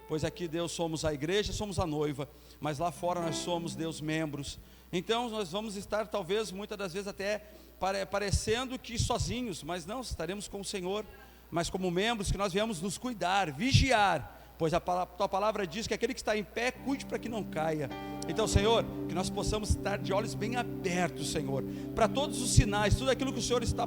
pois aqui, Deus, somos a igreja, somos a noiva, mas lá fora nós somos, Deus, membros. Então nós vamos estar talvez, muitas das vezes até parecendo que sozinhos, mas não, estaremos com o Senhor, mas como membros que nós viemos nos cuidar, vigiar, pois a tua palavra diz que aquele que está em pé, cuide para que não caia. Então, Senhor, que nós possamos estar de olhos bem abertos, Senhor, para todos os sinais, tudo aquilo que o Senhor está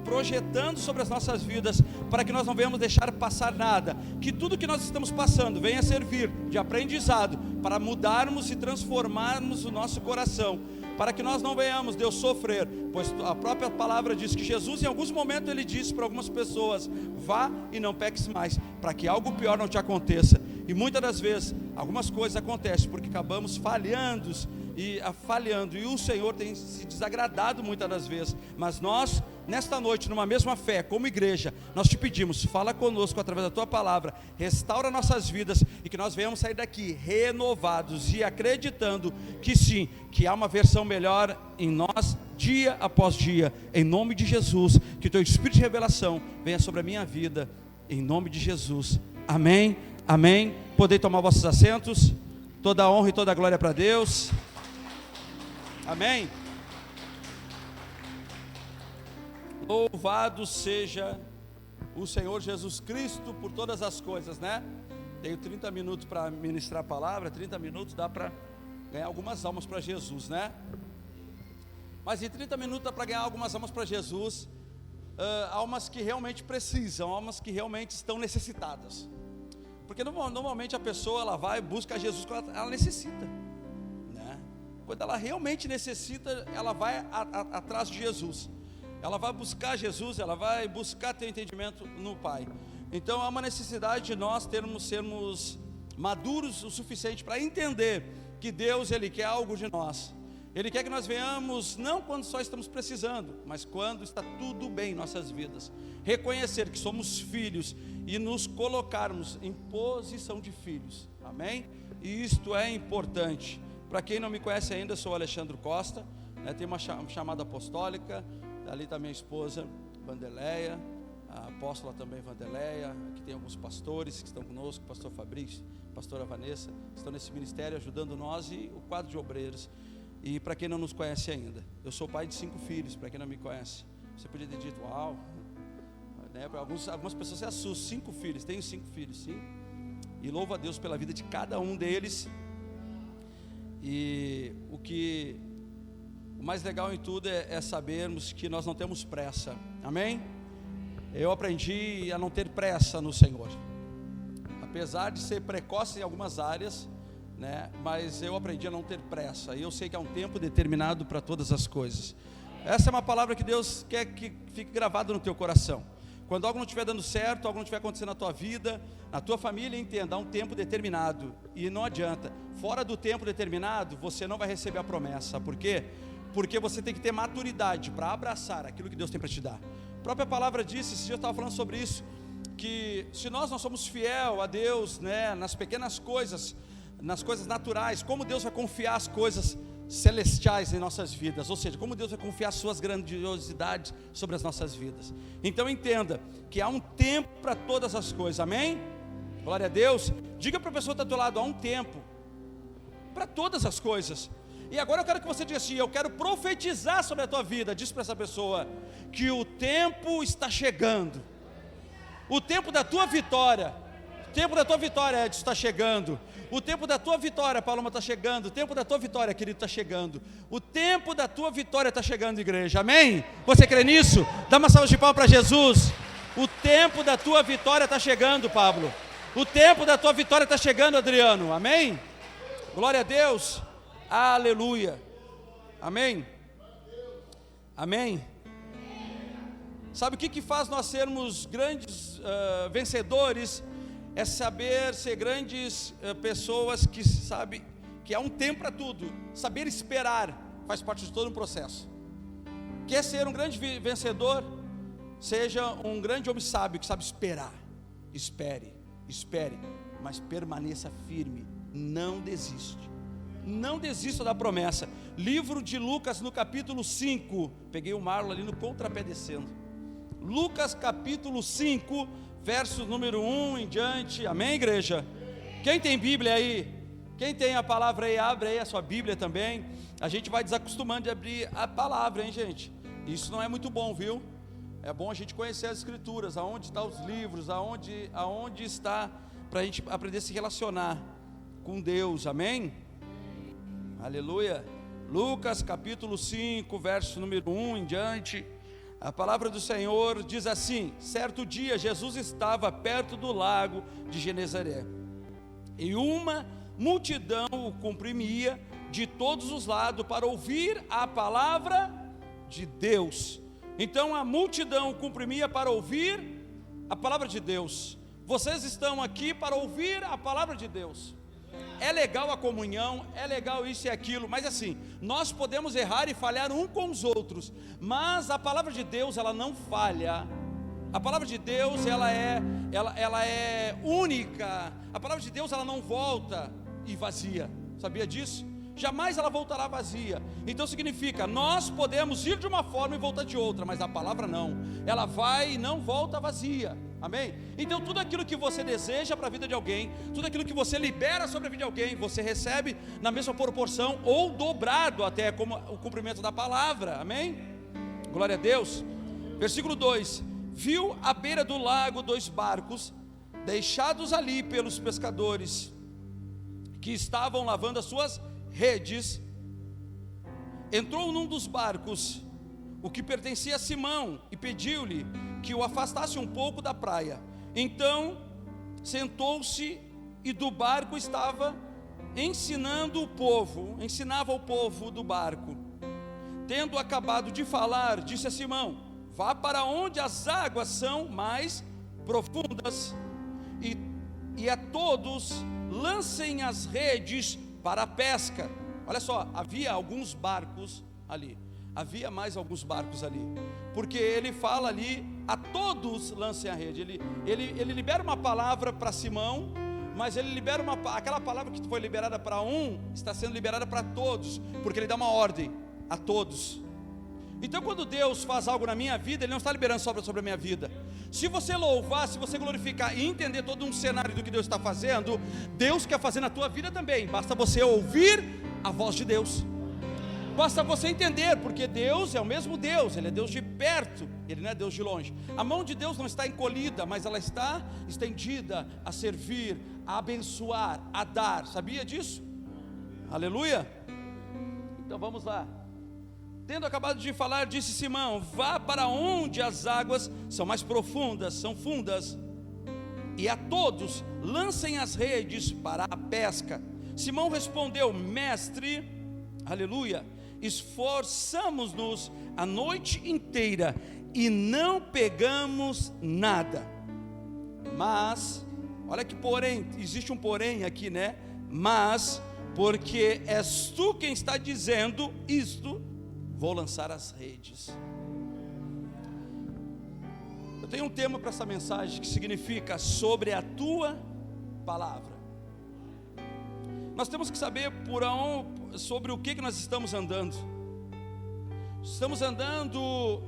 projetando sobre as nossas vidas, para que nós não venhamos deixar passar nada, que tudo que nós estamos passando venha servir de aprendizado, para mudarmos e transformarmos o nosso coração, para que nós não venhamos, Deus, sofrer, pois a própria palavra diz que Jesus, em alguns momentos, Ele disse para algumas pessoas: vá e não peques mais, para que algo pior não te aconteça. E muitas das vezes, algumas coisas acontecem, porque acabamos falhando, e o Senhor tem se desagradado muitas das vezes, mas nós, nesta noite, numa mesma fé, como igreja, nós te pedimos, fala conosco através da tua palavra, restaura nossas vidas, e que nós venhamos sair daqui renovados e acreditando que sim, que há uma versão melhor em nós, dia após dia, em nome de Jesus. Que o teu Espírito de revelação venha sobre a minha vida, em nome de Jesus, amém, amém. Podem tomar vossos assentos. Toda a honra e toda a glória para Deus, amém. Louvado seja o Senhor Jesus Cristo por todas as coisas, né? Tenho 30 minutos para ministrar a palavra. 30 minutos dá para ganhar algumas almas para Jesus, né? Mas em 30 minutos dá para ganhar algumas almas para Jesus, almas que realmente precisam, almas que realmente estão necessitadas. Porque normalmente a pessoa, ela vai e busca Jesus quando ela necessita, né? Quando ela realmente necessita, ela vai atrás de Jesus, ela vai buscar Jesus, ela vai buscar ter entendimento no Pai. Então há uma necessidade de nós sermos maduros o suficiente para entender que Deus, Ele quer algo de nós. Ele quer que nós venhamos, não quando só estamos precisando, mas quando está tudo bem em nossas vidas. Reconhecer que somos filhos e nos colocarmos em posição de filhos, amém? E isto é importante. Para quem não me conhece ainda, eu sou Alexandre Costa, né? Tenho uma chamada apostólica, ali está minha esposa Vandeleia, a apóstola também Vandeleia. Aqui tem alguns pastores que estão conosco, o pastor Fabrício, a pastora Vanessa, que estão nesse ministério ajudando nós, e o quadro de obreiros. E para quem não nos conhece ainda, eu sou pai de 5 filhos, para quem não me conhece. Você podia ter dito, uau, né? Algumas pessoas se assustam. 5 filhos, tenho 5 filhos, sim. E louvo a Deus pela vida de cada um deles. E o mais legal em tudo é sabermos que nós não temos pressa, amém? Eu aprendi a não ter pressa no Senhor, apesar de ser precoce em algumas áreas, né? Mas eu aprendi a não ter pressa, e eu sei que há um tempo determinado para todas as coisas. Essa é uma palavra que Deus quer que fique gravada no teu coração. Quando algo não estiver dando certo, algo não estiver acontecendo na tua vida, na tua família, entenda, há um tempo determinado, e não adianta, fora do tempo determinado, você não vai receber a promessa. Por quê? Porque você tem que ter maturidade para abraçar aquilo que Deus tem para te dar. A própria palavra disse, esse dia eu estava falando sobre isso, que se nós não somos fiel a Deus, né, nas pequenas coisas, nas coisas naturais, como Deus vai confiar as coisas celestiais em nossas vidas? Ou seja, como Deus vai confiar as suas grandiosidades sobre as nossas vidas? Então entenda que há um tempo para todas as coisas, amém? Glória a Deus. Diga para a pessoa que está do teu lado, há um tempo para todas as coisas. E agora eu quero que você diga assim, eu quero profetizar sobre a tua vida. Diz para essa pessoa que o tempo está chegando, o tempo da tua vitória. O tempo da tua vitória, Edson, está chegando. O tempo da tua vitória, Paloma, está chegando. O tempo da tua vitória, querido, está chegando. O tempo da tua vitória está chegando, igreja, amém? Você crê nisso? Dá uma salva de palmas para Jesus. O tempo da tua vitória está chegando, Pablo. O tempo da tua vitória está chegando, Adriano, amém? Glória a Deus, aleluia, amém? Amém? Sabe o que faz nós sermos grandes vencedores? É saber ser grandes pessoas que sabem que há um tempo para tudo. Saber esperar faz parte de todo um processo. Quer ser um grande vencedor? Seja um grande homem sábio que sabe esperar. Espere, mas permaneça firme. Não desiste. Não desista da promessa. Livro de Lucas no capítulo 5. Peguei o Marlon ali no contrapé descendo. Lucas capítulo 5, verso número 1 em diante, amém, igreja? Quem tem Bíblia aí? Quem tem a palavra aí, abre aí a sua Bíblia também. A gente vai desacostumando de abrir a palavra, hein, gente? Isso não é muito bom, viu? É bom a gente conhecer as Escrituras, aonde estão os livros, aonde está, para a gente aprender a se relacionar com Deus, amém? Aleluia. Lucas capítulo 5, verso número 1 em diante, a palavra do Senhor diz assim: certo dia Jesus estava perto do lago de Genezaré, e uma multidão o comprimia de todos os lados para ouvir a palavra de Deus. Então a multidão o comprimia para ouvir a palavra de Deus. Vocês estão aqui para ouvir a palavra de Deus. É legal a comunhão, é legal isso e aquilo, mas assim, nós podemos errar e falhar um com os outros, mas a palavra de Deus, ela não falha. A palavra de Deus, ela é única. A palavra de Deus, ela não volta e vazia. Sabia disso? Jamais ela voltará vazia. Então significa, nós podemos ir de uma forma e voltar de outra, mas a palavra não. Ela vai e não volta vazia. Amém? Então tudo aquilo que você deseja para a vida de alguém, tudo aquilo que você libera sobre a vida de alguém, você recebe na mesma proporção ou dobrado até como o cumprimento da palavra. Amém? Glória a Deus. Versículo 2: viu à beira do lago 2 barcos, deixados ali pelos pescadores, que estavam lavando as suas redes. Entrou num dos barcos, o que pertencia a Simão, e pediu-lhe que o afastasse um pouco da praia. Então sentou-se e do barco estava ensinava o povo do barco. Tendo acabado de falar, disse a Simão: vá para onde as águas são mais profundas, e a todos lancem as redes para a pesca. Olha só, havia alguns barcos ali, havia mais alguns barcos ali, porque ele fala ali: a todos lancem a rede. Ele libera uma palavra para Simão, mas ele libera aquela palavra que foi liberada para um, está sendo liberada para todos, porque ele dá uma ordem a todos. Então quando Deus faz algo na minha vida, Ele não está liberando sobre a minha vida. Se você louvar, se você glorificar e entender todo um cenário do que Deus está fazendo, Deus quer fazer na tua vida também. Basta você ouvir a voz de Deus, basta você entender, porque Deus é o mesmo Deus. Ele é Deus de perto, Ele não é Deus de longe. A mão de Deus não está encolhida, mas ela está estendida a servir, a abençoar, a dar. Sabia disso? Aleluia. Então vamos lá. Tendo acabado de falar, disse Simão: vá para onde as águas são mais profundas, são fundas, e a todos lancem as redes para a pesca. Simão respondeu: mestre, aleluia, esforçamos-nos a noite inteira e não pegamos nada. Mas, olha que porém, existe um porém aqui, né? Mas, porque és tu quem está dizendo isto, vou lançar as redes. Eu tenho um tema para essa mensagem que significa sobre a tua palavra. Nós temos que saber sobre o que nós estamos andando. Estamos andando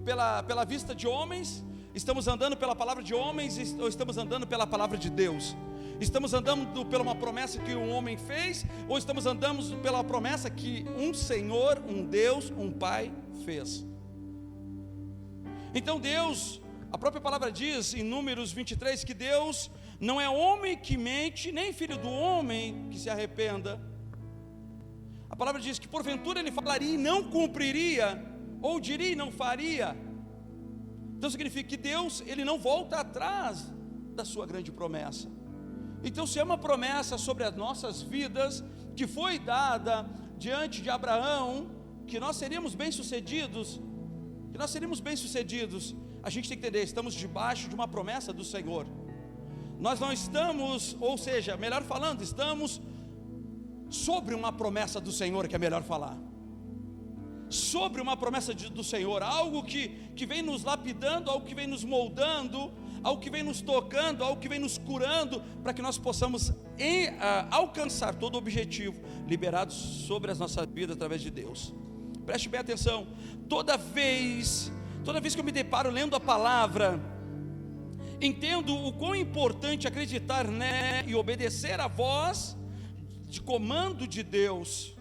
pela vista de homens? Estamos andando pela palavra de homens? Ou estamos andando pela palavra de Deus? Estamos andando pela uma promessa que um homem fez? Ou estamos andando pela promessa que um Senhor, um Deus, um Pai fez? Então Deus, a própria palavra diz em Números 23 que Deus não é homem que mente, nem filho do homem que se arrependa. A palavra diz que porventura ele falaria e não cumpriria, ou diria e não faria. Então significa que Deus, ele não volta atrás da sua grande promessa. Então se é uma promessa sobre as nossas vidas, que foi dada diante de Abraão, que nós seríamos bem-sucedidos, a gente tem que entender, estamos debaixo de uma promessa do Senhor. Nós não estamos, ou seja, melhor falando, estamos sobre uma promessa do Senhor, que é melhor falar. Sobre uma promessa do Senhor, algo que vem nos lapidando, algo que vem nos moldando, algo que vem nos tocando, algo que vem nos curando, para que nós possamos alcançar todo o objetivo liberado sobre as nossas vidas através de Deus. Preste bem atenção. Toda vez que eu me deparo lendo a palavra, Entendo o quão importante acreditar e obedecer à voz de comando de Deus.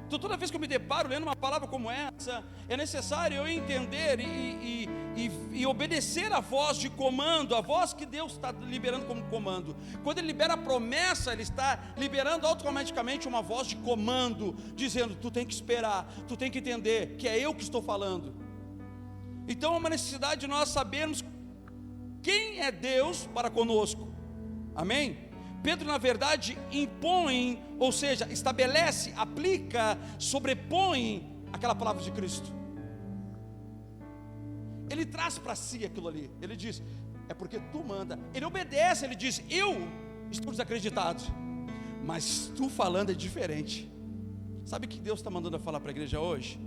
Então, toda vez que eu me deparo lendo uma palavra como essa, é necessário eu entender e obedecer a voz de comando, a voz que Deus está liberando como comando. Quando Ele libera a promessa, Ele está liberando automaticamente uma voz de comando, dizendo: tu tem que esperar, tu tem que entender que é eu que estou falando. Então, é uma necessidade de nós sabermos quem é Deus para conosco. Amém? Pedro, na verdade, impõe, ou seja, estabelece, aplica, sobrepõe aquela palavra de Cristo. Ele traz para si aquilo ali. Ele diz: é porque tu manda. Ele obedece, ele diz: eu estou desacreditado, mas tu falando é diferente. Sabe o que Deus está mandando eu falar para a igreja hoje?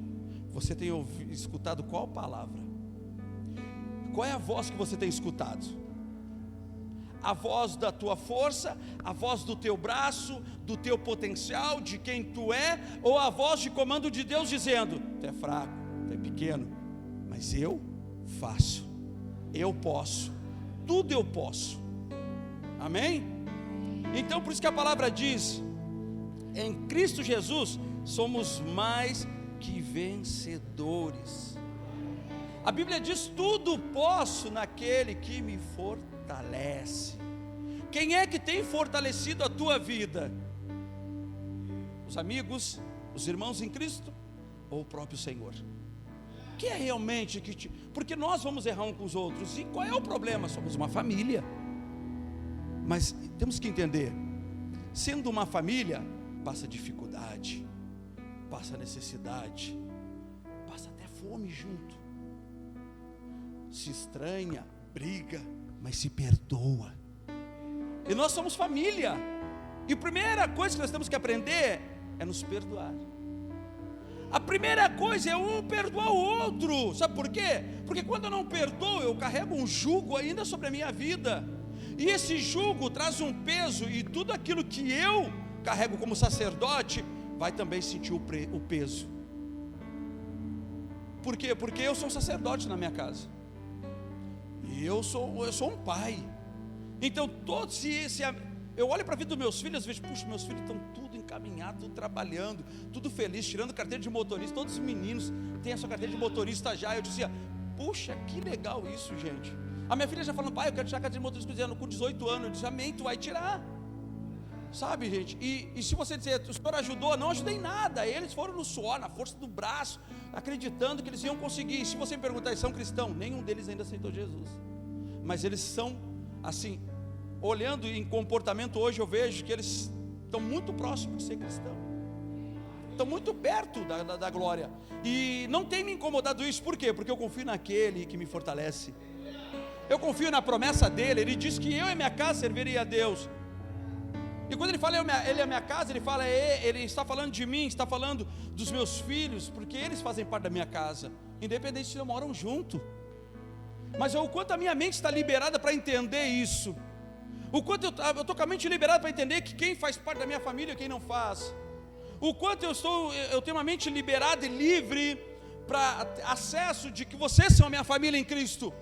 Você tem escutado qual palavra? Qual é a voz que você tem escutado? A voz da tua força, a voz do teu braço, do teu potencial, de quem tu é, ou a voz de comando de Deus dizendo: tu é fraco, tu é pequeno, mas eu faço, eu posso, tudo eu posso. Amém? Então, por isso que a palavra diz: em Cristo Jesus somos mais que vencedores. A Bíblia diz: tudo posso naquele que me fortalece. Quem é que tem fortalecido a tua vida? Os amigos, os irmãos em Cristo, ou o próprio Senhor? Que é realmente que porque nós vamos errar uns com os outros. E qual é o problema? Somos uma família. Mas temos que entender, sendo uma família, passa dificuldade, passa necessidade, passa até fome junto. Se estranha, briga, mas se perdoa. E nós somos família. E a primeira coisa que nós temos que aprender é nos perdoar. A primeira coisa é um perdoar o outro. Sabe por quê? Porque quando eu não perdoo, eu carrego um jugo ainda sobre a minha vida. E esse jugo traz um peso, e tudo aquilo que eu carrego como sacerdote vai também sentir o peso. Por quê? Porque eu sou um sacerdote na minha casa. E eu sou um pai. Então, eu olho para a vida dos meus filhos e vejo: puxa, meus filhos estão tudo encaminhados, tudo trabalhando, tudo feliz, tirando carteira de motorista. Todos os meninos têm a sua carteira de motorista já. Eu dizia: puxa, que legal isso, gente. A minha filha já falando: pai, eu quero tirar a carteira de motorista com 18 anos. Eu disse: amém, tu vai tirar. Sabe, gente? E se você dizer: o Senhor ajudou? Não ajudei nada. Eles foram no suor, na força do braço, acreditando que eles iam conseguir. E se você me perguntar: eles são cristãos? Nenhum deles ainda aceitou Jesus. Mas eles são, assim, olhando em comportamento hoje, eu vejo que eles estão muito próximos de ser cristão. Estão muito perto da glória. E não tem me incomodado isso. Por quê? Porque eu confio naquele que me fortalece. Eu confio na promessa dele. Ele diz que eu e minha casa serviria a Deus. E quando ele fala ele é a minha casa, ele está falando de mim, está falando dos meus filhos, porque eles fazem parte da minha casa, independente se eles moram junto. Mas o quanto a minha mente está liberada para entender isso, o quanto eu estou com a mente liberada para entender que quem faz parte da minha família e quem não faz, o quanto eu tenho uma mente liberada e livre para acesso de que vocês são a minha família em Cristo.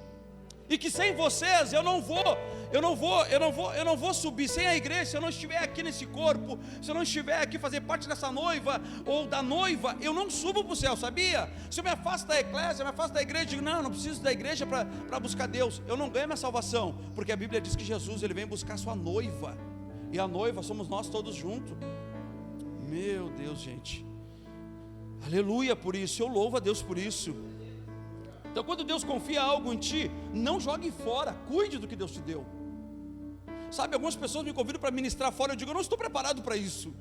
E que sem vocês eu não vou subir. Sem a igreja, se eu não estiver aqui nesse corpo, se eu não estiver aqui fazer parte dessa noiva ou da noiva, eu não subo para o céu, sabia? Se eu me afasto da eclésia, me afasto da igreja, digo: não preciso da igreja para buscar Deus, eu não ganho minha salvação, porque a Bíblia diz que Jesus, ele vem buscar a sua noiva, e a noiva somos nós todos juntos. Meu Deus, gente, aleluia por isso, eu louvo a Deus por isso. Então, quando Deus confia algo em ti, não jogue fora, cuide do que Deus te deu. Sabe, algumas pessoas me convidam para ministrar fora, eu digo: eu não estou preparado para isso.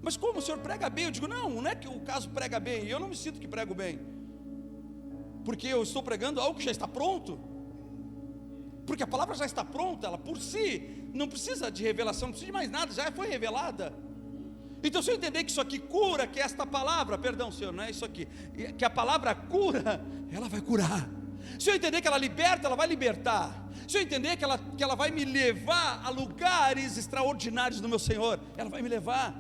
Mas como, o senhor prega bem? Eu digo: não é que o caso prega bem, eu não me sinto que prego bem, porque eu estou pregando algo que já está pronto, porque a palavra já está pronta, ela por si, não precisa de revelação, não precisa de mais nada, já foi revelada. Então, se eu entender que isso aqui cura, que esta palavra, perdão, Senhor, não é isso aqui, que a palavra cura, ela vai curar. Se eu entender que ela liberta, ela vai libertar. Se eu entender que ela vai me levar a lugares extraordinários do meu Senhor, ela vai me levar.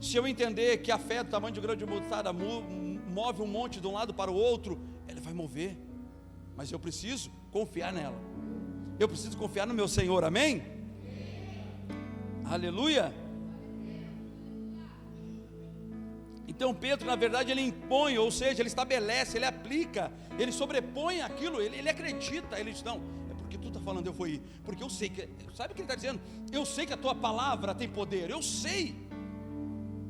Se eu entender que a fé do tamanho de um grão de mostarda move um monte de um lado para o outro, ela vai mover. Mas eu preciso confiar nela. Eu preciso confiar no meu Senhor, amém? Aleluia. Então Pedro, na verdade, ele impõe, ou seja, ele estabelece, ele aplica, ele sobrepõe aquilo, ele acredita, ele diz, não, é porque tu está falando, eu vou ir, porque eu sei que, sabe o que ele está dizendo? Eu sei que a tua palavra tem poder, eu sei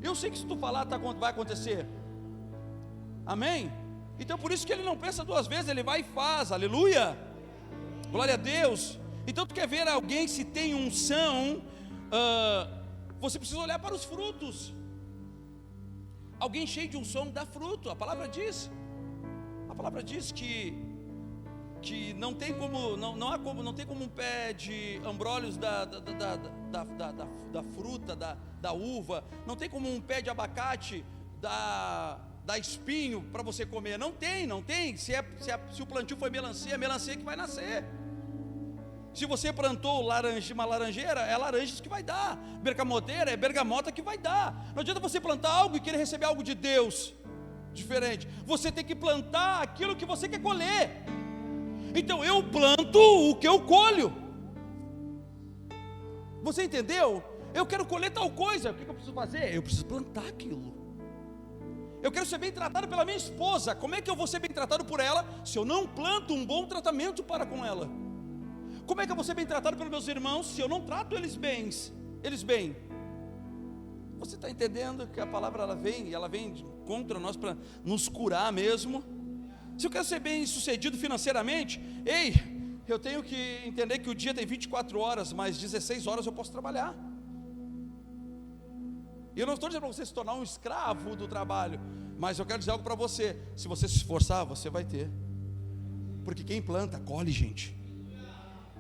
que se tu falar vai acontecer, amém? Então por isso que ele não pensa duas vezes, ele vai e faz, aleluia, glória a Deus. Então tu quer ver alguém se tem unção, você precisa olhar para os frutos. Alguém cheio de unção dá fruto, a palavra diz que não tem como, não tem como um pé de abrolhos da fruta, da uva, não tem como um pé de abacate da espinho para você comer, não tem, se o plantio foi melancia, é melancia que vai nascer. Se você plantou uma laranjeira, é laranjas que vai dar. Bergamoteira, é bergamota que vai dar. Não adianta você plantar algo e querer receber algo de Deus diferente. Você tem que plantar aquilo que você quer colher. Então eu planto o que eu colho. Você entendeu? Eu quero colher tal coisa. O que eu preciso fazer? Eu preciso plantar aquilo. Eu quero ser bem tratado pela minha esposa. Como é que eu vou ser bem tratado por ela se eu não planto um bom tratamento para com ela? Como é que eu vou ser bem tratado pelos meus irmãos se eu não trato eles bem? Você está entendendo que a palavra ela vem contra nós para nos curar mesmo? Se eu quero ser bem sucedido financeiramente, eu tenho que entender que o dia tem 24 horas, mas 16 horas eu posso trabalhar. E eu não estou dizendo para você se tornar um escravo do trabalho, mas eu quero dizer algo para você: se você se esforçar, você vai ter, porque quem planta, colhe, gente.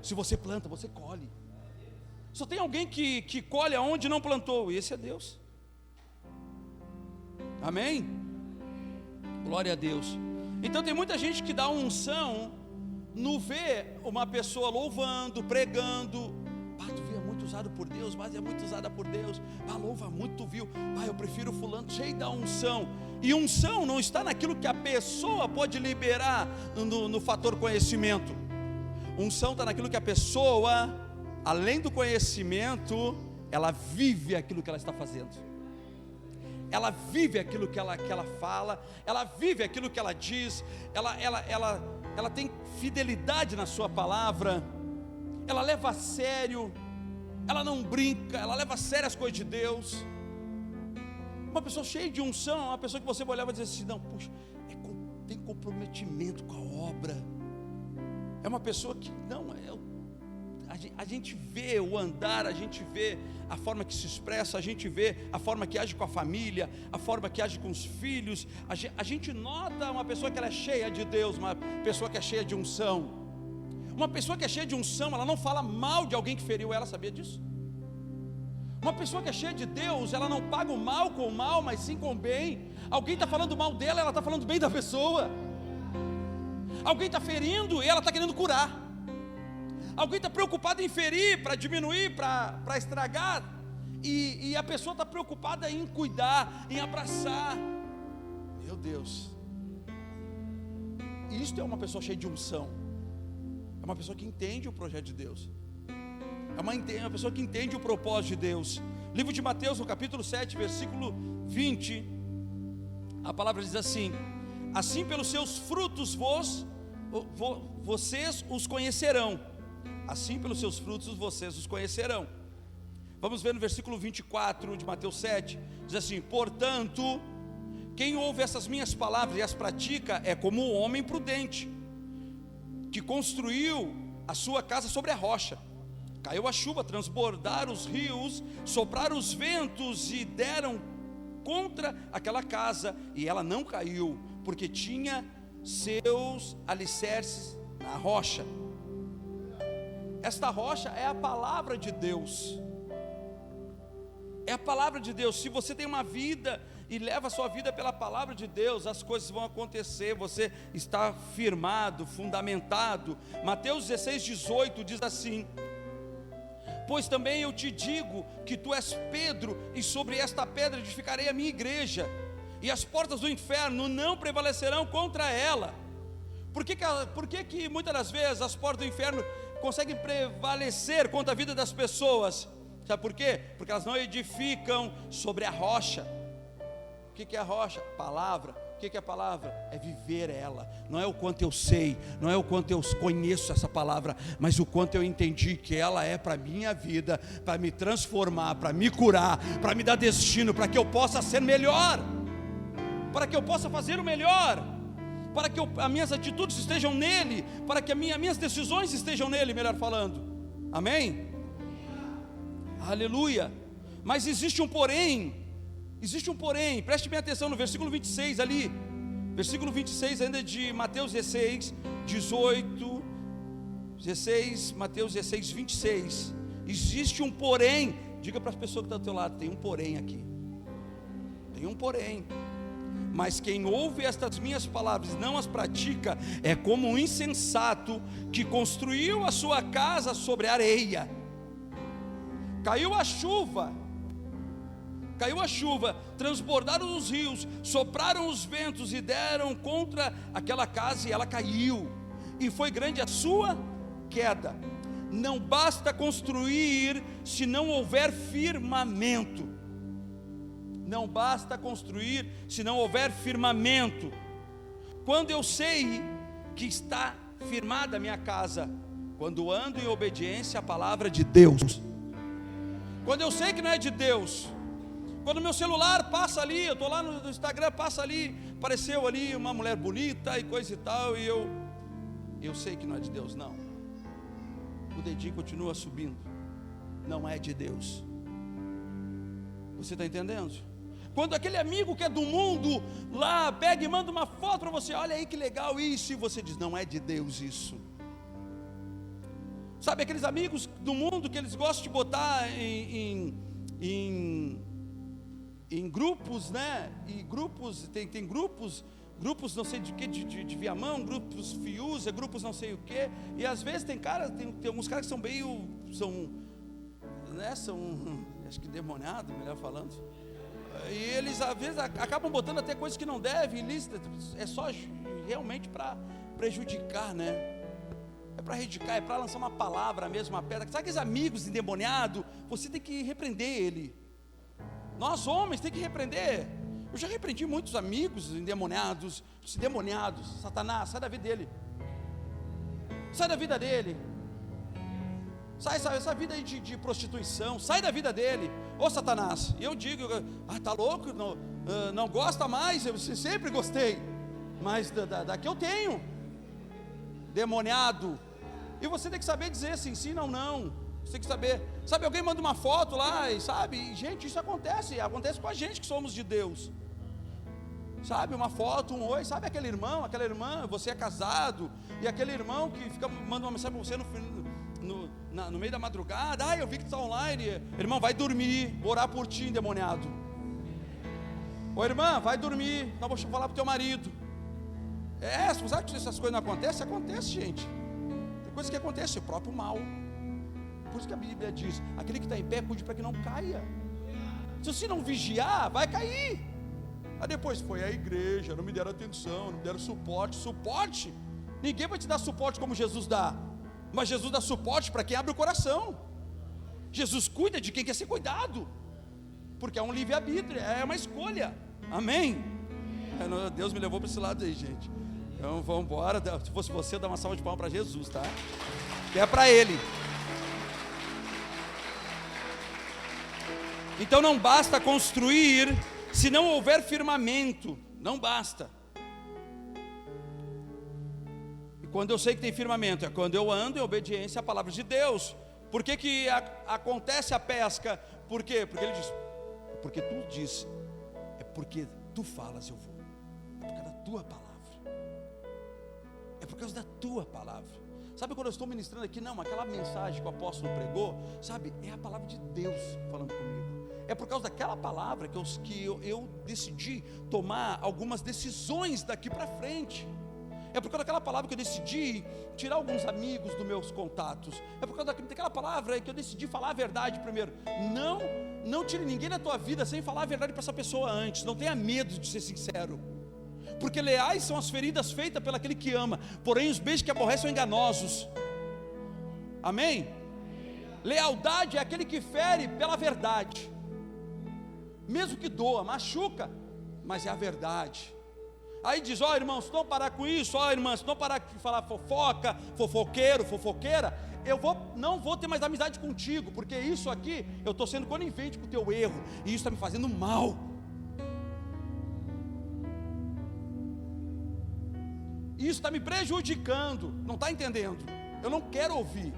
Se você planta, você colhe. Só tem alguém que colhe aonde não plantou, e esse é Deus. Amém? Glória a Deus. Então tem muita gente que dá unção no ver uma pessoa louvando, pregando. Tu viu, é muito usado por Deus, mas é muito usada por Deus. Louva muito, tu viu? Eu prefiro fulano, cheio da unção. E unção não está naquilo que a pessoa pode liberar no fator conhecimento. Unção está naquilo que a pessoa, além do conhecimento, ela vive aquilo que ela está fazendo. Ela vive aquilo que ela fala, ela vive aquilo que ela diz, ela tem fidelidade na sua palavra, ela leva a sério, ela não brinca, ela leva a sério as coisas de Deus. Uma pessoa cheia de unção é uma pessoa que você vai olhar e vai dizer assim, não, puxa, tem comprometimento com a obra. É uma pessoa que a gente vê o andar, a gente vê a forma que se expressa, a gente vê a forma que age com a família, a forma que age com os filhos. A gente nota uma pessoa que ela é cheia de Deus, uma pessoa que é cheia de unção. Uma pessoa que é cheia de unção, ela não fala mal de alguém que feriu ela, sabia disso? Uma pessoa que é cheia de Deus, ela não paga o mal com o mal, mas sim com o bem. Alguém está falando mal dela, ela está falando bem da pessoa. Alguém está ferindo e ela está querendo curar. Alguém está preocupado em ferir, para diminuir, para estragar, e a pessoa está preocupada em cuidar, em abraçar. Meu Deus, isto é uma pessoa cheia de unção. É uma pessoa que entende o projeto de Deus, é uma pessoa que entende o propósito de Deus. Livro de Mateus, no capítulo 7, versículo 20, a palavra diz assim: assim pelos seus frutos vocês os conhecerão. Assim pelos seus frutos vocês os conhecerão. Vamos ver no versículo 24 de Mateus 7, diz assim: portanto, quem ouve essas minhas palavras e as pratica é como um homem prudente, que construiu a sua casa sobre a rocha. Caiu a chuva, transbordaram os rios, sopraram os ventos e deram contra aquela casa, e ela não caiu, porque tinha seus alicerces na rocha. Esta rocha é a palavra de Deus. É a palavra de Deus. Se você tem uma vida e leva a sua vida pela palavra de Deus, as coisas vão acontecer. Você está firmado, fundamentado. Mateus 16:18 diz assim: pois também eu te digo que tu és Pedro, e sobre esta pedra edificarei a minha igreja, e as portas do inferno não prevalecerão contra ela. Por que muitas das vezes as portas do inferno conseguem prevalecer contra a vida das pessoas? Sabe por quê? Porque elas não edificam sobre a rocha. O que é a rocha? Palavra. O que é a palavra? É viver ela. Não é o quanto eu sei, não é o quanto eu conheço essa palavra, mas o quanto eu entendi que ela é para a minha vida, para me transformar, para me curar, para me dar destino, para que eu possa ser melhor, para que eu possa fazer o melhor, para que as minhas atitudes estejam nele, para que as minhas decisões estejam nele, melhor falando. Amém? Aleluia. Mas existe um porém, preste bem atenção no versículo 26 ali, versículo 26 ainda de Mateus 16, 18, 16, Mateus 16, 26, existe um porém. Diga para as pessoas que estão do teu lado, tem um porém aqui, tem um porém. Mas quem ouve estas minhas palavras e não as pratica, é como um insensato que construiu a sua casa sobre areia. Caiu a chuva, transbordaram os rios, sopraram os ventos e deram contra aquela casa, e ela caiu, e foi grande a sua queda. Não basta construir se não houver firmamento. Não basta construir se não houver firmamento. Quando eu sei que está firmada a minha casa? Quando ando em obediência à palavra de Deus. Quando eu sei que não é de Deus, quando meu celular passa ali, eu estou lá no Instagram, passa ali, apareceu ali uma mulher bonita e coisa e tal, e eu sei que não é de Deus, não. O dedinho continua subindo, não é de Deus. Você está entendendo? Quando aquele amigo que é do mundo lá pega e manda uma foto para você, olha aí que legal isso, e você diz, não é de Deus isso. Sabe aqueles amigos do mundo que eles gostam de botar em grupos, né? E grupos, tem grupos não sei de que, de Viamão, grupos Fiuza, grupos não sei o que. E às vezes tem alguns caras que são meio, acho que demoniados, melhor falando. E eles às vezes acabam botando até coisas que não devem, ilícitas, é só realmente para prejudicar, né? É para reivindicar, é para lançar uma palavra mesmo, uma pedra. Sabe aqueles amigos endemoniados? Você tem que repreender ele. Nós homens tem que repreender. Eu já repreendi muitos amigos endemoniados, Satanás, sai da vida dele. Sai da vida dele. Sai essa vida aí de prostituição, sai da vida dele. Ô Satanás, e eu digo, tá louco? Não gosta mais, eu sempre gostei. Mas daqui eu tenho. Demoniado. E você tem que saber dizer assim, sim, não. Você tem que saber. Sabe, alguém manda uma foto lá e sabe, gente, isso acontece com a gente que somos de Deus. Sabe, uma foto, um oi, sabe aquele irmão, aquela irmã, você é casado, e aquele irmão que manda uma mensagem para você no meio da madrugada, eu vi que tu está online, irmão, vai dormir, vou orar por ti, endemoniado. Ô irmã, vai dormir, não vou falar para o teu marido. Você sabe que essas coisas não acontecem? Acontece, gente. Tem coisas que acontecem, o próprio mal. Por isso que a Bíblia diz, aquele que está em pé, cuide para que não caia. Se você não vigiar, vai cair. Aí depois foi a igreja, não me deram atenção, não me deram suporte. Ninguém vai te dar suporte como Jesus dá. Mas Jesus dá suporte para quem abre o coração. Jesus cuida de quem quer ser cuidado. Porque é um livre-arbítrio, é uma escolha. Amém? Deus me levou para esse lado aí, gente. Então vamos embora. Se fosse você, eu dava uma salva de palmas para Jesus, tá? Que é para Ele. Então não basta construir se não houver firmamento. Não basta. E quando eu sei que tem firmamento, é quando eu ando em obediência à palavra de Deus. Por que acontece a pesca? Por quê? Porque Ele diz, porque tu diz, é porque tu falas, eu vou. É por causa da tua palavra. É por causa da tua palavra. Sabe quando eu estou ministrando aqui? Não, aquela mensagem que o apóstolo pregou, sabe, é a palavra de Deus falando comigo. É por causa daquela palavra que eu decidi tomar algumas decisões daqui para frente. É por causa daquela palavra que eu decidi tirar alguns amigos dos meus contatos. É por causa daquela palavra que eu decidi falar a verdade primeiro. Não tire ninguém da tua vida sem falar a verdade para essa pessoa antes. Não tenha medo de ser sincero. porque leais são as feridas feitas pelo aquele que ama, porém os beijos que aborrecem são enganosos. Amém? Lealdade é aquele que fere pela verdade, mesmo que doa, machuca, mas é a verdade. Aí diz: ó irmãos, se não parar com isso, ó irmã, se não parar de falar fofoca, fofoqueiro, fofoqueira, não vou ter mais amizade contigo, porque isso aqui, eu estou sendo conivente com o teu erro, e isso está me fazendo mal. Isso está me prejudicando, não está entendendo? Eu não quero ouvir.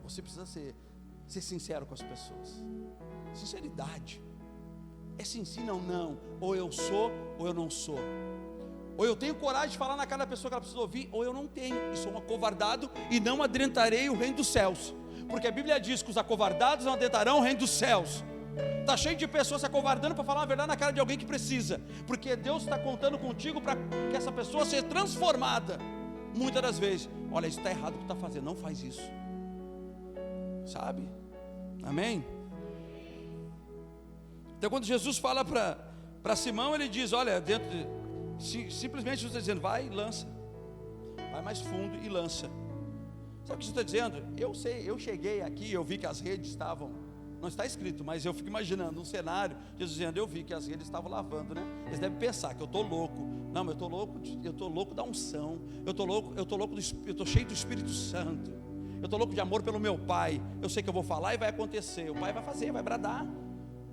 Você precisa ser sincero com as pessoas. Sinceridade. É sim, sim, não, não. Ou eu sou, ou eu não sou. Ou eu tenho coragem de falar na cara da pessoa que ela precisa ouvir, ou eu não tenho, e sou um acovardado, e não adentrarei o reino dos céus. Porque a Bíblia diz que os acovardados não adentrarão o reino dos céus. Está cheio de pessoas se acovardando para falar a verdade na cara de alguém que precisa, porque Deus está contando contigo para que essa pessoa seja transformada. Muitas das vezes: olha, isso está errado o que está fazendo, não faz isso. Sabe? Amém? Então quando Jesus fala para Simão, ele diz: olha, simplesmente Jesus está dizendo: vai e lança, vai mais fundo e lança. Sabe o que Jesus está dizendo? Eu sei, eu cheguei aqui, eu vi que as redes estavam, não está escrito, mas eu fico imaginando um cenário, Jesus dizendo: eu vi que as redes estavam lavando, né? Eles devem pensar que eu estou louco. Não, mas eu estou louco da unção, eu estou cheio do Espírito Santo, eu estou louco de amor pelo meu Pai. Eu sei que eu vou falar e vai acontecer, o Pai vai fazer, vai bradar.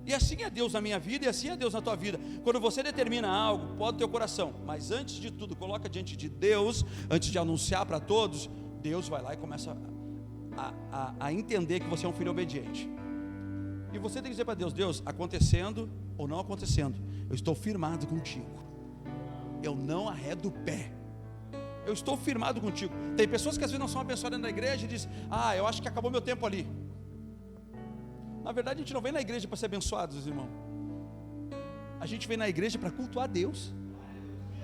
E assim é Deus na minha vida, e assim é Deus na tua vida. Quando você determina algo, pode ter o coração, mas antes de tudo, coloca diante de Deus, antes de anunciar para todos, Deus vai lá e começa a entender que você é um filho obediente. E você tem que dizer para Deus: Deus, acontecendo ou não acontecendo, eu estou firmado contigo, eu não arredo o pé, eu estou firmado contigo. Tem pessoas que às vezes não são abençoadas na igreja e dizem: ah, eu acho que acabou meu tempo ali. Na verdade, a gente não vem na igreja para ser abençoados, irmão. A gente vem na igreja para cultuar Deus.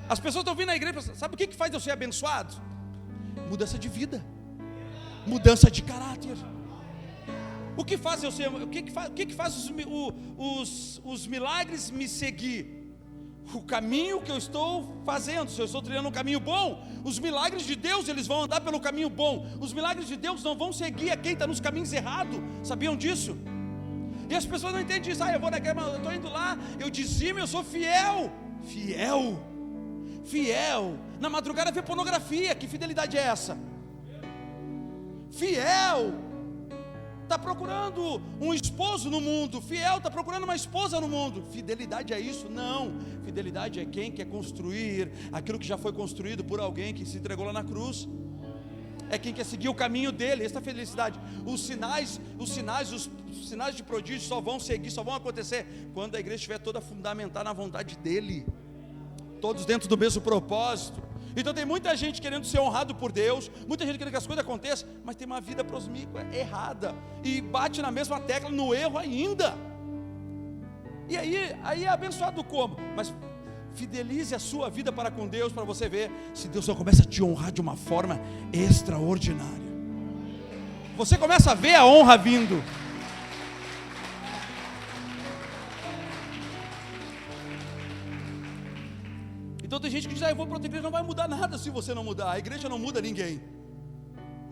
As pessoas estão vindo na igreja, sabe o que faz eu ser abençoado? Mudança de vida, mudança de caráter. O que faz eu ser? O que faz os milagres me seguir? O caminho que eu estou fazendo. Se eu estou trilhando um caminho bom, os milagres de Deus, eles vão andar pelo caminho bom. Os milagres de Deus não vão seguir a quem está nos caminhos errados. Sabiam disso? E as pessoas não entendem isso. Ah, eu vou na igreja, eu estou indo lá, eu dizimo, eu sou fiel. Fiel. Na madrugada vê pornografia. Que fidelidade é essa? Fiel está procurando um esposo no mundo. Fiel está procurando uma esposa no mundo. Fidelidade é isso? Não. Fidelidade é quem quer construir aquilo que já foi construído por alguém que se entregou lá na cruz. É quem quer seguir o caminho dele. Essa é a felicidade. Os sinais de prodígio só vão seguir, só vão acontecer quando a igreja estiver toda fundamentada na vontade dele, todos dentro do mesmo propósito. Então tem muita gente querendo ser honrado por Deus, muita gente querendo que as coisas aconteçam, mas tem uma vida prosmíqua, errada, e bate na mesma tecla, no erro ainda. E aí é abençoado como? Mas fidelize a sua vida para com Deus, para você ver se Deus só começa a te honrar de uma forma extraordinária. Você começa a ver a honra vindo. Então tem gente que diz: eu vou para outra igreja, não vai mudar nada se você não mudar. A igreja não muda ninguém,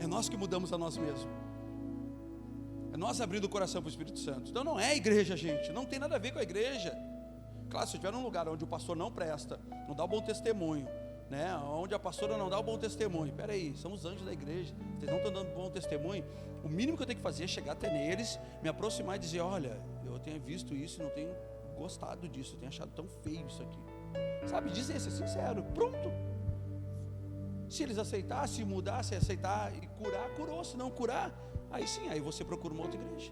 é nós que mudamos a nós mesmos. É nós abrindo o coração para o Espírito Santo. Então não é a igreja, gente, não tem nada a ver com a igreja. Claro, se estiver num lugar onde o pastor não presta, não dá o bom testemunho, né? Onde a pastora não dá o bom testemunho, peraí, são os anjos da igreja, vocês não estão dando bom testemunho. O mínimo que eu tenho que fazer é chegar até neles, me aproximar e dizer: olha, eu tenho visto isso, não tenho gostado disso, eu tenho achado tão feio isso aqui. Sabe, dizer, ser sincero, pronto. Se eles aceitar, se mudar, se aceitar e curar, curou. Se não curar, aí sim, aí você procura uma outra igreja.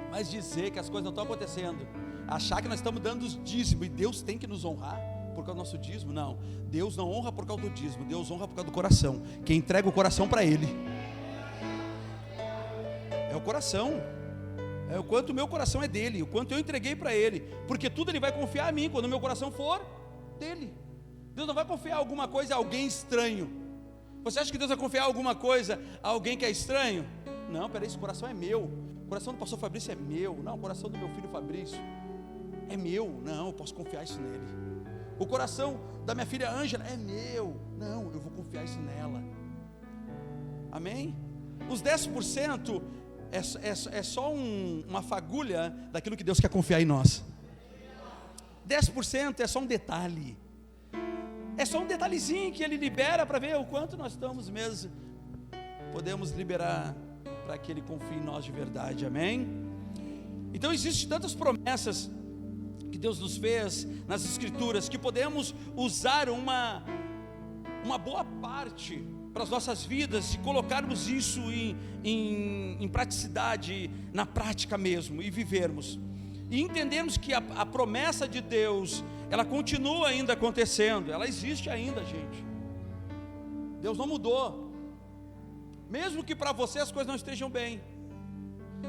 Mas dizer que as coisas não estão acontecendo, achar que nós estamos dando os dízimos e Deus tem que nos honrar por causa do nosso dízimo, não. Deus não honra por causa do dízimo, Deus honra por causa do coração. Quem entrega o coração para Ele é o coração. É o quanto o meu coração é dele, o quanto eu entreguei para Ele, porque tudo Ele vai confiar a mim quando o meu coração for dele. Deus não vai confiar alguma coisa a alguém estranho. Você acha que Deus vai confiar alguma coisa a alguém que é estranho? Não, peraí, esse coração é meu. O coração do pastor Fabrício é meu. Não, o coração do meu filho Fabrício é meu. Não, eu posso confiar isso nele. O coração da minha filha Ângela é meu. Não, eu vou confiar isso nela. Amém? Os 10% é só uma fagulha daquilo que Deus quer confiar em nós. 10% é só um detalhe. É só um detalhezinho que Ele libera para ver o quanto nós estamos mesmo. Podemos liberar para que Ele confie em nós de verdade, amém? Então existem tantas promessas que Deus nos fez nas Escrituras, que podemos usar uma boa parte para as nossas vidas e colocarmos isso em praticidade, na prática mesmo, e vivermos. E entendermos que a promessa de Deus, ela continua ainda acontecendo, ela existe ainda, gente. Deus não mudou. Mesmo que para você as coisas não estejam bem.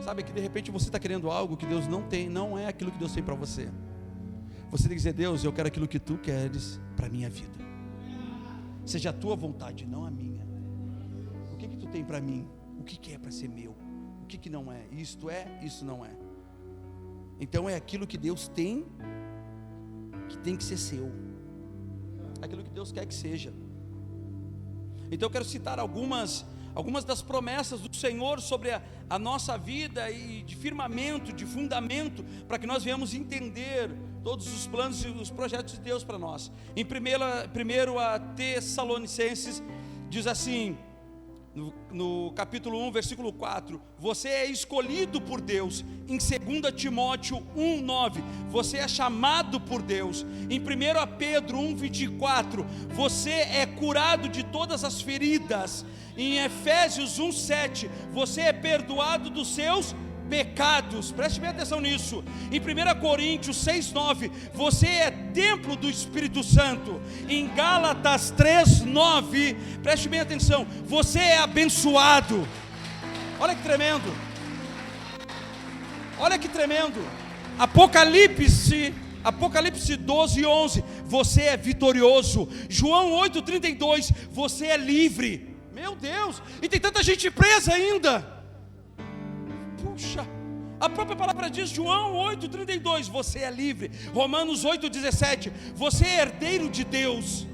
Sabe que de repente você está querendo algo que Deus não tem, não é aquilo que Deus tem para você. Você tem que dizer: Deus, eu quero aquilo que Tu queres para a minha vida. Seja a Tua vontade, não a minha. O que Tu tem para mim? O que é para ser meu? O que não é? Isto é, isso não é. Então é aquilo que Deus tem, que tem que ser seu. Aquilo que Deus quer que seja. Então eu quero citar algumas das promessas do Senhor sobre a nossa vida, e de firmamento, de fundamento, para que nós venhamos entender todos os planos e os projetos de Deus para nós. Em 1 a Tessalonicenses diz assim, no capítulo 1, versículo 4: você é escolhido por Deus. Em 2 Timóteo 1:9, você é chamado por Deus. Em 1 Pedro 1:24, você é curado de todas as feridas. Em Efésios 1:7, você é perdoado dos seus pecados. Preste bem atenção nisso. Em 1 Coríntios 6:9, você é templo do Espírito Santo. Em Gálatas 3:9, preste bem atenção, você é abençoado. Olha que tremendo. Olha que tremendo. Apocalipse 12:11, você é vitorioso. João 8:32, você é livre. Meu Deus, e tem tanta gente presa ainda. Puxa, a própria palavra diz, João 8:32, você é livre. Romanos 8:17, você é herdeiro de Deus.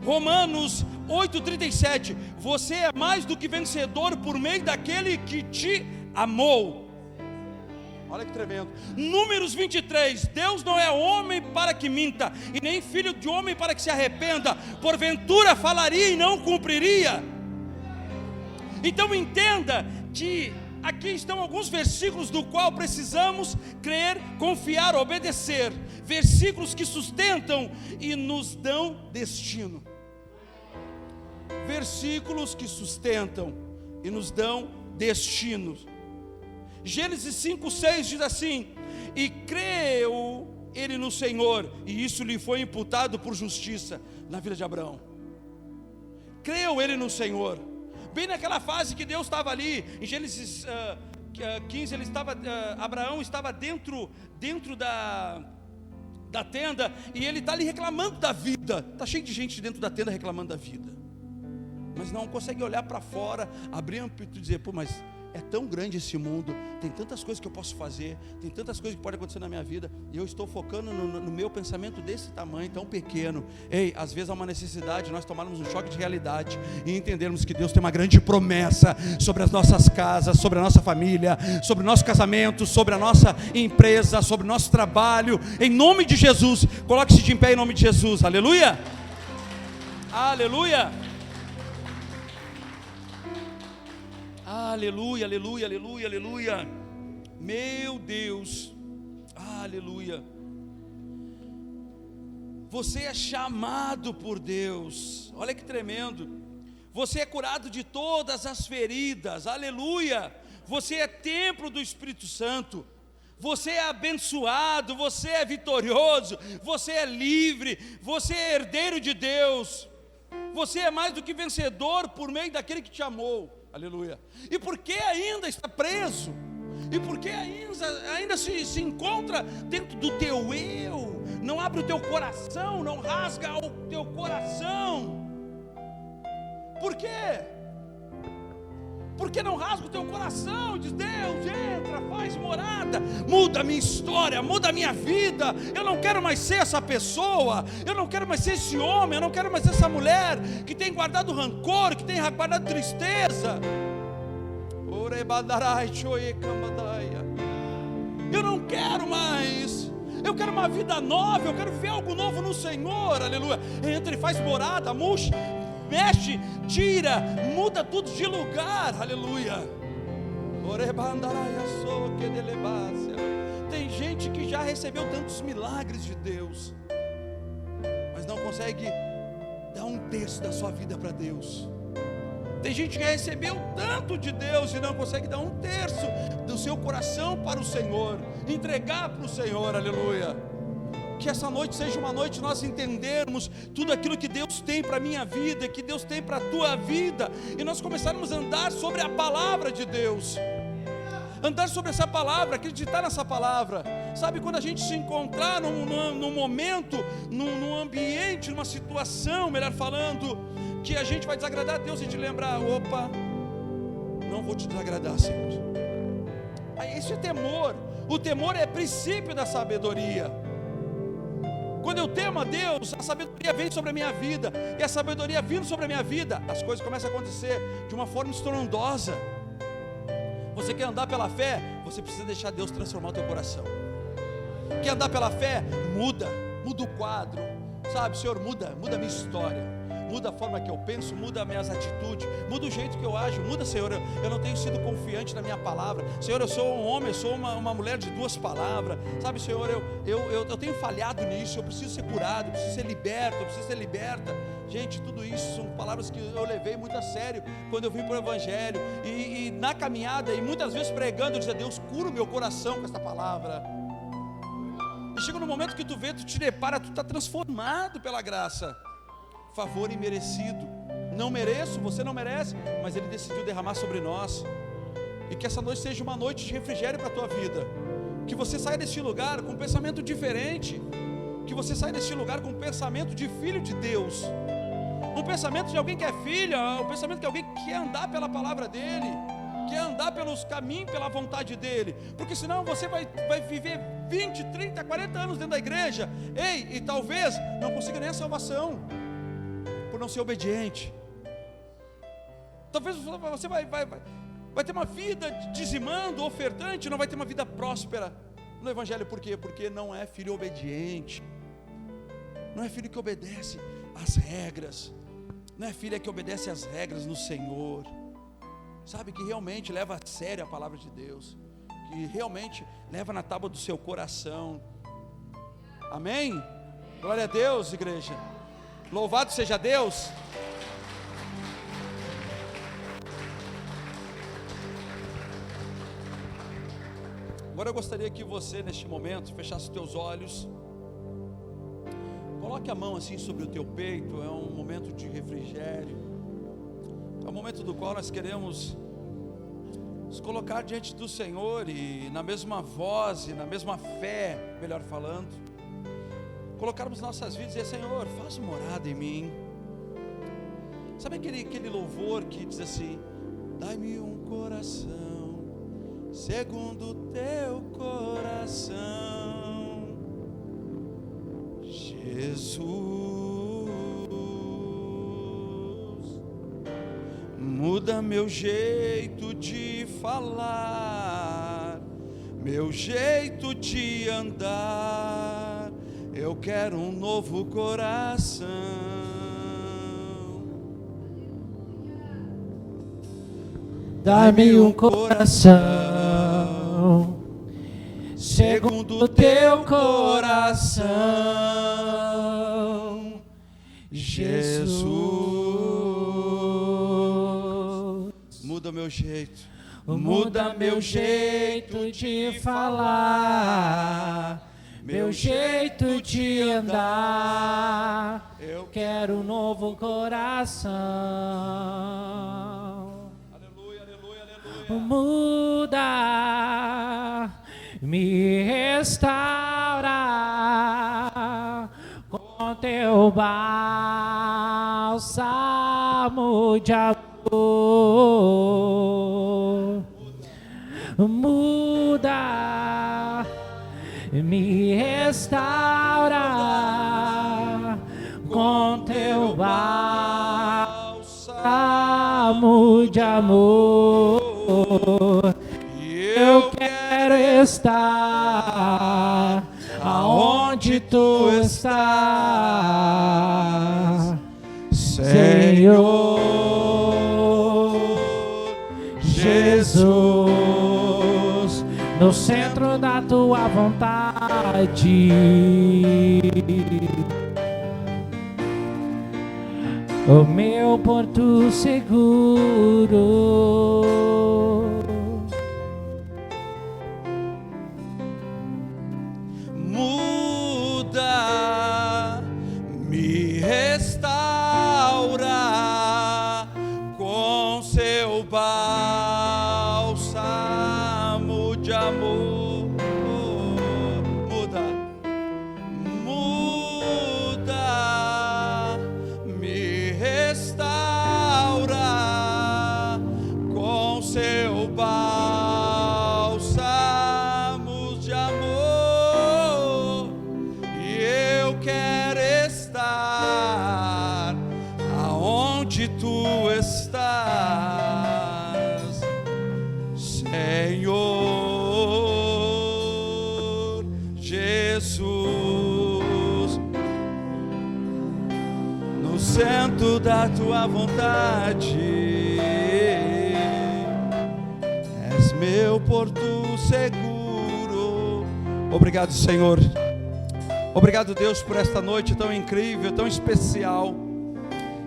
Romanos 8:37, você é mais do que vencedor por meio daquele que te amou. Olha que tremendo. Números 23, Deus não é homem para que minta, e nem filho de homem para que se arrependa. Porventura falaria e não cumpriria. Então entenda que aqui estão alguns versículos do qual precisamos crer, confiar, obedecer. Versículos que sustentam e nos dão destino. Versículos que sustentam e nos dão destino. Gênesis 5:6 diz assim: e creu ele no Senhor, e isso lhe foi imputado por justiça. Na vida de Abraão, creu ele no Senhor. Bem naquela fase que Deus estava ali, em Gênesis 15, Abraão estava dentro da tenda, e ele está ali reclamando da vida. Está cheio de gente dentro da tenda reclamando da vida, mas não consegue olhar para fora, abrir um peito e dizer: pô, mas é tão grande esse mundo, tem tantas coisas que eu posso fazer, tem tantas coisas que podem acontecer na minha vida, e eu estou focando no meu pensamento desse tamanho, tão pequeno. Ei, às vezes há uma necessidade de nós tomarmos um choque de realidade e entendermos que Deus tem uma grande promessa sobre as nossas casas, sobre a nossa família, sobre o nosso casamento, sobre a nossa empresa, sobre o nosso trabalho. Em nome de Jesus, coloque-se de pé em nome de Jesus. Aleluia, aleluia. Aleluia, aleluia, aleluia, aleluia. Meu Deus, aleluia. Você é chamado por Deus. Olha que tremendo. Você é curado de todas as feridas. Aleluia. Você é templo do Espírito Santo. Você é abençoado, você é vitorioso, você é livre, você é herdeiro de Deus. Você é mais do que vencedor por meio daquele que te amou. Aleluia. E por que ainda está preso? E por que ainda se encontra dentro do teu eu? Não abre o teu coração, não rasga o teu coração. Por quê? Por que não rasga o teu coração e diz: Deus, entra, faz morada, muda a minha história, muda a minha vida. Eu não quero mais ser essa pessoa, eu não quero mais ser esse homem, eu não quero mais ser essa mulher que tem guardado rancor, que tem guardado tristeza. Eu não quero mais. Eu quero uma vida nova, eu quero ver algo novo no Senhor, aleluia. Entra e faz morada, murcha, mexe, tira, muda tudo de lugar, aleluia. Tem gente que já recebeu tantos milagres de Deus, mas não consegue dar um terço da sua vida para Deus. Tem gente que recebeu tanto de Deus e não consegue dar um terço do seu coração para o Senhor, entregar para o Senhor, aleluia. Que essa noite seja uma noite nós entendermos tudo aquilo que Deus tem para a minha vida, que Deus tem para a tua vida, e nós começarmos a andar sobre a palavra de Deus, andar sobre essa palavra, acreditar nessa palavra. Sabe, quando a gente se encontrar num momento, num ambiente, numa situação, melhor falando, que a gente vai desagradar a Deus, e te lembrar: opa, não vou te desagradar, Senhor. Isso é temor. O temor é princípio da sabedoria. Quando eu temo a Deus, a sabedoria vem sobre a minha vida, e a sabedoria vindo sobre a minha vida, as coisas começam a acontecer de uma forma estrondosa. Você quer andar pela fé? Você precisa deixar Deus transformar o teu coração. Quer andar pela fé? Muda o quadro, sabe? Senhor, muda a minha história, muda a forma que eu penso, muda as minhas atitudes, muda o jeito que eu ajo, muda, Senhor, eu não tenho sido confiante na minha palavra. Senhor, eu sou um homem, eu sou uma mulher de duas palavras, sabe, Senhor, eu tenho falhado nisso, eu preciso ser curado, eu preciso ser liberto, eu preciso ser liberta. Gente, tudo isso são palavras que eu levei muito a sério quando eu vim para o Evangelho, e na caminhada, e muitas vezes pregando, eu dizia: Deus, cura o meu coração com esta palavra. E chega no momento que tu vê, tu te depara, tu está transformado pela graça. Favor imerecido, não mereço, você não merece, mas Ele decidiu derramar sobre nós. E que essa noite seja uma noite de refrigério para a tua vida, que você saia deste lugar com um pensamento diferente, que você saia deste lugar com um pensamento de filho de Deus, um pensamento de alguém que é filho, um pensamento de alguém que quer andar pela palavra dEle, quer andar pelos caminhos, pela vontade dEle, porque senão você vai viver 20, 30, 40 anos dentro da igreja, e talvez não consiga nem a salvação, por não ser obediente. Talvez você vai ter uma vida dizimando, ofertante, não vai ter uma vida próspera no Evangelho. Por quê? Porque não é filho obediente, não é filho que obedece às regras, não é filha que obedece às regras no Senhor, sabe, que realmente leva a sério a palavra de Deus, que realmente leva na tábua do seu coração. Amém? Glória a Deus, igreja. Louvado seja Deus. Agora eu gostaria que você, neste momento, fechasse os teus olhos, coloque a mão assim sobre o teu peito. É um momento de refrigério, é um momento do qual nós queremos nos colocar diante do Senhor, e na mesma voz e na mesma fé, melhor falando, colocarmos nossas vidas e dizer: Senhor, faz morada em mim. Sabe aquele louvor que diz assim: dai-me um coração segundo o teu coração, Jesus. Muda meu jeito de falar, meu jeito de andar. Eu quero um novo coração. Dá-me um coração segundo o teu coração, Jesus. Muda meu jeito, muda meu jeito de falar, meu jeito de andar. Eu quero um novo coração. Aleluia, aleluia, aleluia. Muda, me restaura com teu bálsamo de amor. muda, me restaura com teu bálsamo de amor. Eu quero estar aonde tu estás, Senhor Jesus, no centro da tua vontade, o meu porto seguro. Muda, me restaura com seu bálsamo de amor. Muda, muda, me restaura com seu bálsamo de amor. E eu quero estar aonde tu estás, Senhor Jesus, no centro da tua vontade, és meu porto seguro. Obrigado, Senhor. Obrigado, Deus, por esta noite tão incrível, tão especial.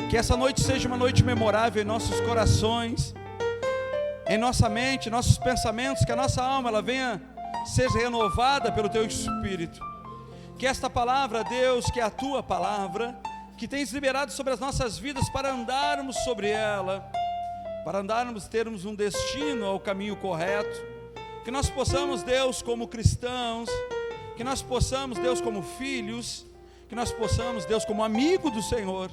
Que essa noite seja uma noite memorável em nossos corações, em nossa mente, nossos pensamentos, que a nossa alma ela venha ser renovada pelo Teu Espírito. Que esta palavra, Deus, que é a Tua palavra, que tens liberado sobre as nossas vidas para andarmos sobre ela, para andarmos, termos um destino ao caminho correto. Que nós possamos, Deus, como cristãos, que nós possamos, Deus, como filhos, que nós possamos, Deus, como amigo do Senhor,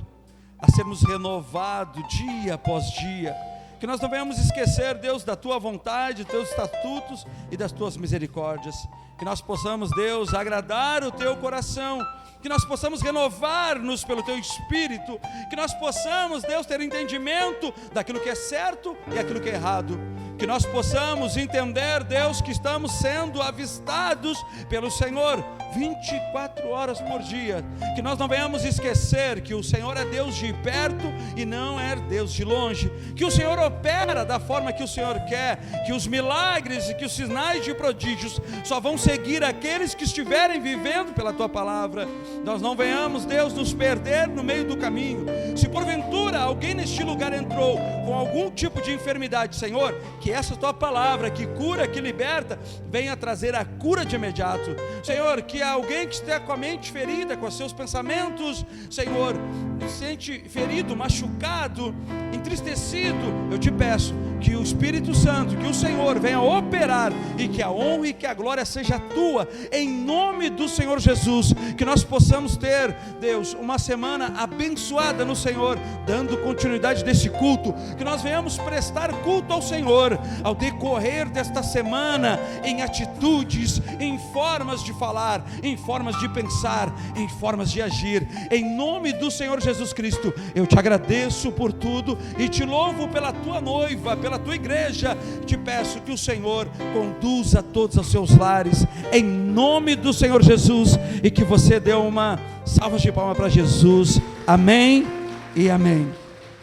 a sermos renovados dia após dia. Que nós não venhamos esquecer, Deus, da Tua vontade, dos Teus estatutos e das Tuas misericórdias. Que nós possamos, Deus, agradar o Teu coração. Que nós possamos renovar-nos pelo Teu Espírito. Que nós possamos, Deus, ter entendimento daquilo que é certo e aquilo que é errado. Que nós possamos entender, Deus, que estamos sendo avistados pelo Senhor 24 horas por dia. Que nós não venhamos esquecer que o Senhor é Deus de perto e não é Deus de longe. Que o Senhor opera da forma que o Senhor quer. Que os milagres e que os sinais de prodígios só vão seguir aqueles que estiverem vivendo pela Tua palavra. Nós não venhamos, Deus, nos perder no meio do caminho. Se porventura alguém neste lugar entrou com algum tipo de enfermidade, Senhor, que essa Tua palavra que cura, que liberta, venha trazer a cura de imediato. Senhor, que alguém que esteja com a mente ferida, com os seus pensamentos, Senhor, se sente ferido, machucado, entristecido, eu te peço que o Espírito Santo, que o Senhor venha operar e que a honra e que a glória seja Tua, em nome do Senhor Jesus. Que nós possamos ter, Deus, uma semana abençoada no Senhor, dando continuidade desse culto. Que nós venhamos prestar culto ao Senhor ao decorrer desta semana, em atitudes, em formas de falar, em formas de pensar, em formas de agir. Em nome do Senhor Jesus Cristo, eu te agradeço por tudo e te louvo pela Tua noiva, pela Tua igreja. Te peço que o Senhor conduza todos aos seus lares, em nome do Senhor Jesus, e que você dê uma salva de palmas para Jesus. Amém e amém.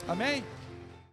Amém.